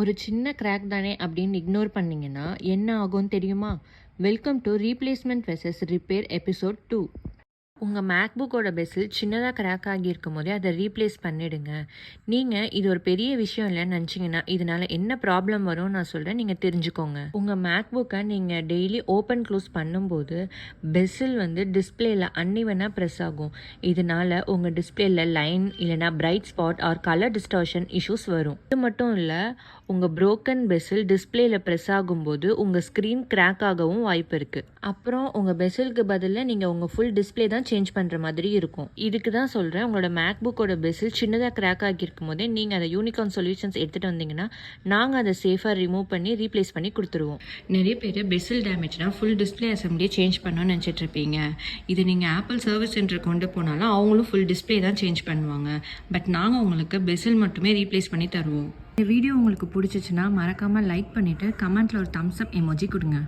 ஒரு சின்ன கிராக் தானே அப்படின்னு இக்னோர் பண்ணீங்கன்னா என்ன ஆகும்னு தெரியுமா? Welcome to replacement versus repair episode 2. உங்கள் மேக்புக்கோட பெசில் சின்னதாக கிராக் ஆகியிருக்கும் போதே அதை ரீப்ளேஸ் பண்ணிடுங்க. நீங்கள் இது ஒரு பெரிய விஷயம் இல்லைன்னு நினச்சிங்கன்னா இதனால் என்ன ப்ராப்ளம் வரும்னு நான் சொல்கிறேன், நீங்கள் தெரிஞ்சுக்கோங்க. உங்கள் மேக்புக்கை நீங்கள் டெய்லி ஓப்பன் க்ளோஸ் பண்ணும்போது பெசில் டிஸ்பிளேயில் அன்இவனாக ப்ரெஸ் ஆகும். இதனால் உங்கள் டிஸ்பிளேயில் லைன் இல்லைனா bright spot or colour distortion issues வரும். இது மட்டும் இல்லை, உங்கள் ப்ரோக்கன் பெசில் டிஸ்பிளேயில் ப்ரெஸ் ஆகும்போது உங்கள் ஸ்க்ரீன் கிராக் ஆகவும் வாய்ப்பு இருக்குது. அப்புறம் உங்கள் பெசிலுக்கு பதிலாக நீங்கள் உங்கள் ஃபுல் டிஸ்பிளே தான் சேஞ்ச் பண்ணுற மாதிரி இருக்கும். இதுக்கு தான் சொல்கிறேன், உங்களோட மேக்புக்கோட பெசில் சின்னதாக கிராக் ஆகியிருக்கும் போதே நீங்கள் அதை யூனிகார்ன் சொல்யூஷன்ஸ் எடுத்துகிட்டு வந்தீங்கன்னா நாங்கள் அதை சேஃபாக ரிமூவ் பண்ணி ரீப்ளேஸ் பண்ணி கொடுத்துருவோம். நிறைய பேர் பெசில் டேமேஜ்னா ஃபுல் டிஸ்பிளே அசம்பிளியே சேஞ்ச் பண்ணணும்னு நினச்சிட்டு இருப்பீங்க. இது நீங்கள் ஆப்பிள் சர்வீஸ் சென்டர் கொண்டு போனாலும் அவங்களும் ஃபுல் டிஸ்பிளே தான் சேஞ்ச் பண்ணுவாங்க. பட் நாங்கள் உங்களுக்கு பெசில் மட்டுமே ரீப்ளேஸ் பண்ணி தருவோம். இந்த வீடியோ உங்களுக்கு பிடிச்சிச்சுன்னா மறக்காமல் லைக் பண்ணிவிட்டு கமெண்ட்டில் ஒரு தம்ஸ் அப் எமோஜி கொடுங்க.